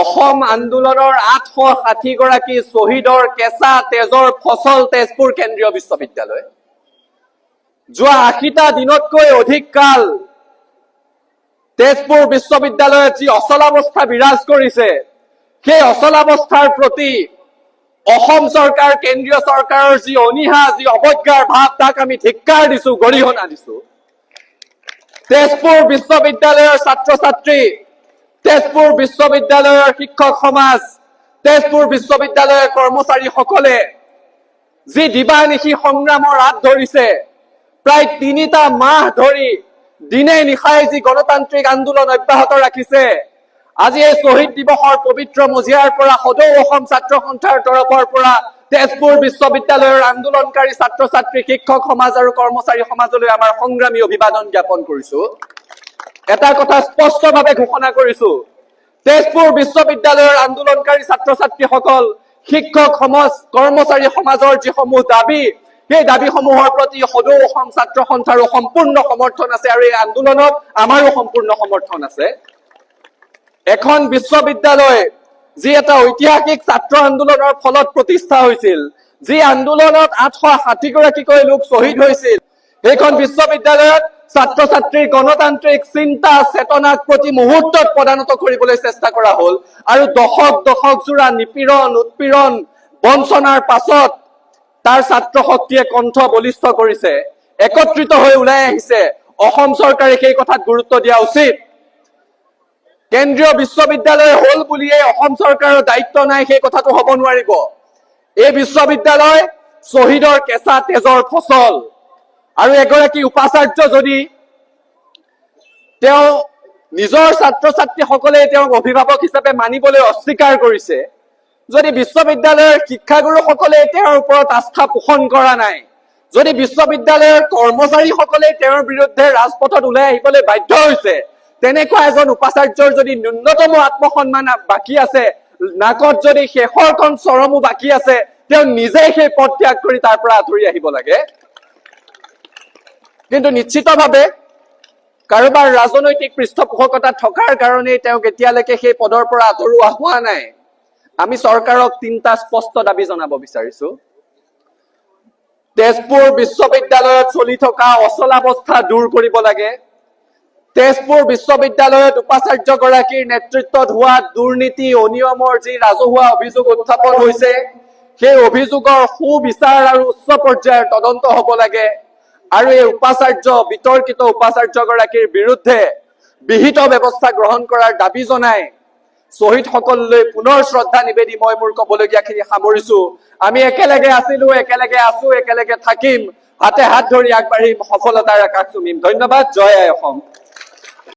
অসম আন্দোলনৰ 860 গৰাকী শ্বহীদৰ কেঁচা তেজৰ ফচল তেজপুৰ কেন্দ্ৰীয় বিশ্ববিদ্যালয়। যোৱা 80টা দিনতকৈ অধিক কাল তেজপুৰ বিশ্ববিদ্যালয়ত যি অচলাৱস্থা বিৰাজ কৰিছে, সেই অচলাৱস্থাৰ প্ৰতি অসম চৰকাৰ, কেন্দ্ৰীয় চৰকাৰৰ যি অনীহা, যি অৱজ্ঞাৰ ভাৱ, তাক আমি ধিক্কাৰ দিছো, গৰিহণা দিছো। তেজপুৰ বিশ্ববিদ্যালয়ৰ ছাত্ৰ ছাত্ৰী, তেজপুৰ বিশ্ববিদ্যালয়ৰ শিক্ষক সমাজ, তেজপুৰ বিশ্ববিদ্যালয়ৰ কৰ্মচাৰীসকলে যি দিবানিশি সংগ্ৰামৰ হাত ধৰিছে, প্ৰায় 3টা মাহ ধৰি দিনে নিশাই যি গণতান্ত্ৰিক আন্দোলন অব্যাহত ৰাখিছে, আজি এই শ্বহীদ দিৱসৰ পবিত্ৰ মজিয়াৰ পৰা সদৌ অসম ছাত্ৰ সন্থাৰ তৰফৰ পৰা তেজপুৰ বিশ্ববিদ্যালয়ৰ আন্দোলনকাৰী ছাত্ৰ ছাত্ৰী, শিক্ষক সমাজ আৰু কৰ্মচাৰী সমাজলৈ আমাৰ সংগ্ৰামী অভিবাদন জ্ঞাপন কৰিছো। এটা কথা স্পষ্টভাৱে ঘোষণা কৰিছো, তেজপুৰ বিশ্ববিদ্যালয়ৰ আন্দোলনকাৰী ছাত্ৰ ছাত্ৰীসকল, শিক্ষক সমাজ, কৰ্মচাৰী সমাজৰ যিসমূহ দাবী, সেই দাবীসমূহৰ প্ৰতি সদৌ অসম ছাত্ৰ সন্থাৰো সম্পূৰ্ণ সমৰ্থন আছে আৰু এই আন্দোলনত আমাৰো সম্পূৰ্ণ সমৰ্থন আছে। এখন বিশ্ববিদ্যালয় যি এটা ঐতিহাসিক ছাত্ৰ আন্দোলনৰ ফলত প্ৰতিষ্ঠা হৈছিল, যি আন্দোলনত 860 গৰাকীকৈ লোক শ্বহীদ হৈছিল, সেইখন বিশ্ববিদ্যালয়ত ছাত্ৰ ছাত্ৰীৰ গণতান্ত্ৰিক চিন্তা চেতনাক প্ৰতি মুহূৰ্তত পদানত কৰিবলৈ চেষ্টা কৰা হল আৰু দশক দশক জোৰা নিপীড়ন, উৎপীড়ন, বঞ্চনাৰ পাছত তাৰ ছাত্ৰ শক্তিয়ে কণ্ঠ বলিষ্ঠ কৰিছে, একত্ৰিত হৈ ওলাই আহিছে। অসম চৰকাৰে সেই কথাত গুৰুত্ব দিয়া উচিত। কেন্দ্ৰীয় বিশ্ববিদ্যালয় হল বুলিয়ে অসম চৰকাৰৰ দায়িত্ব নাই, সেই কথাটো হ'ব নোৱাৰিব। এই বিশ্ববিদ্যালয় শ্বহীদৰ কেঁচা তেজৰ ফচল আৰু এগৰাকী উপাচাৰ্য যদি তেওঁ নিজৰ ছাত্ৰ ছাত্ৰীসকলে তেওঁক অভিভাৱক হিচাপে মানিবলৈ অস্বীকাৰ কৰিছে, যদি বিশ্ববিদ্যালয়ৰ শিক্ষাগুৰুসকলে তেওঁৰ ওপৰত আস্থা পোষণ কৰা নাই, যদি বিশ্ববিদ্যালয়ৰ কৰ্মচাৰীসকলে তেওঁৰ বিৰুদ্ধে ৰাজপথত ওলাই আহিবলৈ বাধ্য হৈছে, তেনেকুৱা এজন উপাচাৰ্যৰ যদি ন্যূনতম আত্মসন্মান বাকী আছে, নাকত যদি শেষৰখন চৰমো বাকী আছে, তেওঁ নিজে সেই পদ ত্যাগ কৰি তাৰ পৰা আঁতৰি আহিব লাগে। কিন্তু নিশ্চিতভাৱে কাৰোবাৰ ৰাজনৈতিক পৃষ্ঠপোষকতা থকাৰ কাৰণেই তেওঁক এতিয়ালৈকে সেই পদৰ পৰা আঁতৰোৱা হোৱা নাই। আমি চৰকাৰক 3টা স্পষ্ট দাবী জনাব বিচাৰিছো। তেজপুৰ বিশ্ববিদ্যালয়ত চলি থকা অচলাৱস্থা দূৰ কৰিব লাগে। তেজপুৰ বিশ্ববিদ্যালয়ত উপাচাৰ্যগৰাকীৰ নেতৃত্বত হোৱা দুৰ্নীতি, অনিয়মৰ যি ৰাজহুৱা অভিযোগ উত্থাপন হৈছে, সেই অভিযোগৰ সুবিচাৰ আৰু উচ্চ পৰ্যায়ৰ তদন্ত হ'ব লাগে আৰু এই উপাচাৰ্য, বিতৰ্কিত উপাচাৰ্যগৰাকীৰ বিৰুদ্ধে বিহিত ব্যৱস্থা গ্ৰহণ কৰাৰ দাবী জনাই শ্বহীদসকললৈ পুনৰ শ্ৰদ্ধা নিবেদি মই মোৰ ক'বলগীয়াখিনি সামৰিছো। আমি একেলগে আছিলো, একেলগে আছো, একেলগে থাকিম, হাতে হাত ধৰি আগবাঢ়িম, সফলতাৰ আকাশ চুমিম। ধন্যবাদ। জয় আই অসম।